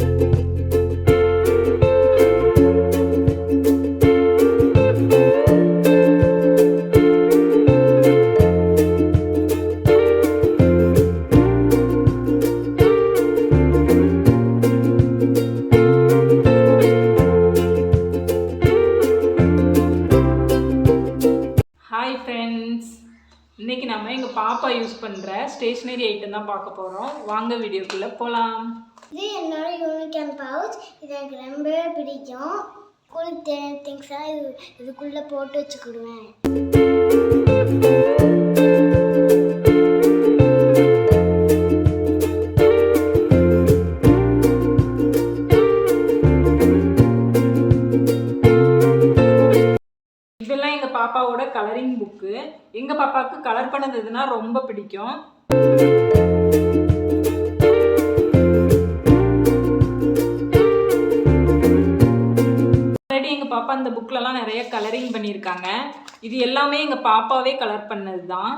Hi friends, இன்றைக்கி நம்ம எங்கள் பாப்பா யூஸ் பண்ணுற ஸ்டேஷ்னரி ஐட்டம் தான் பார்க்க போகிறோம். வாங்க வீடியோக்குள்ளே போகலாம். இது என்னோட யூனிகார்ன் பவுச். இது எனக்கு ரொம்பவே பிடிக்கும். ஸ்கூலுக்கு தேவையான திங்ஸாக இதுக்குள்ளே போட்டு வச்சுக்கிடுவேன். இதெல்லாம் எங்கள் பாப்பாவோட கலரிங் புக்கு. எங்கள் பாப்பாவுக்கு கலர் பண்ணதுன்னா ரொம்ப பிடிக்கும். ஆல்ரெடி எங்கள் பாப்பா இந்த புக்கிலலாம் நிறைய கலரிங் பண்ணியிருக்காங்க. இது எல்லாமே எங்கள் பாப்பாவே கலர் பண்ணது தான்.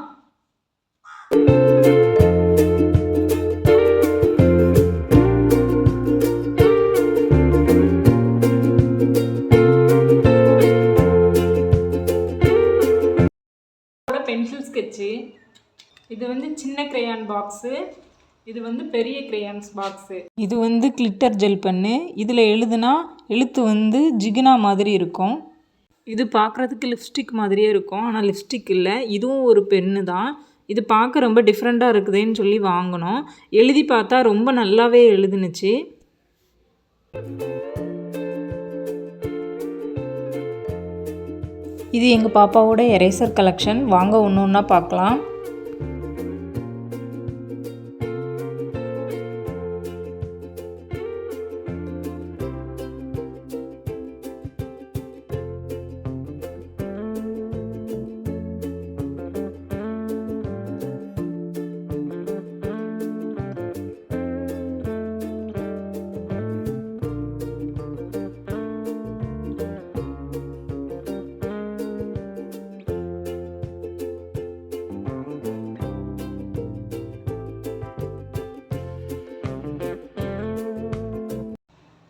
Pencil sketch. இது வந்து சின்ன கிரேயான் பாக்ஸு, இது வந்து பெரிய கிரேயான்ஸ் பாக்ஸு. இது வந்து கிளிட்டர் ஜெல் பென்னு. இதில் எழுதுனா எழுத்து வந்து ஜிகினா மாதிரி இருக்கும். இது பார்க்குறதுக்கு லிப்ஸ்டிக் மாதிரியே இருக்கும், ஆனால் லிப்ஸ்டிக் இல்லை, இதுவும் ஒரு பென்னு தான். இது பார்க்க ரொம்ப டிஃப்ரெண்ட்டாக இருக்குதுன்னு சொல்லி வாங்கினோம். எழுதி பார்த்தா ரொம்ப நல்லாவே எழுதுனுச்சு. இது எங்கள் பாப்பாவோட எரேசர் கலெக்ஷன். வாங்க ஒன்று ஒன்றா பார்க்கலாம்.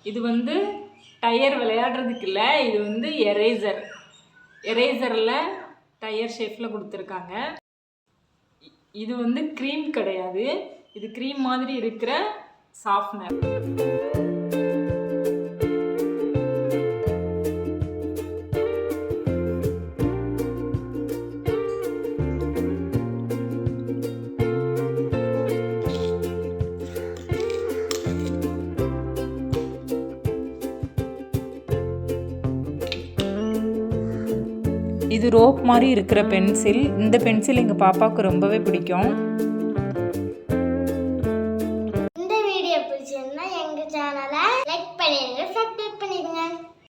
இது வந்து டயர் விளையாடுறதுக்கு இல்லை, இது வந்து எரேசரில் டயர் ஷேப்பில் கொடுத்துருக்காங்க. இது வந்து க்ரீம் கிடையாது, இது க்ரீம் மாதிரி இருக்கிற சாஃப்ட்னர். இது ரோப் மாதிரி இருக்கிற பென்சில். இந்த பென்சில் எங்கள் பாப்பாவுக்கு ரொம்பவே பிடிக்கும்.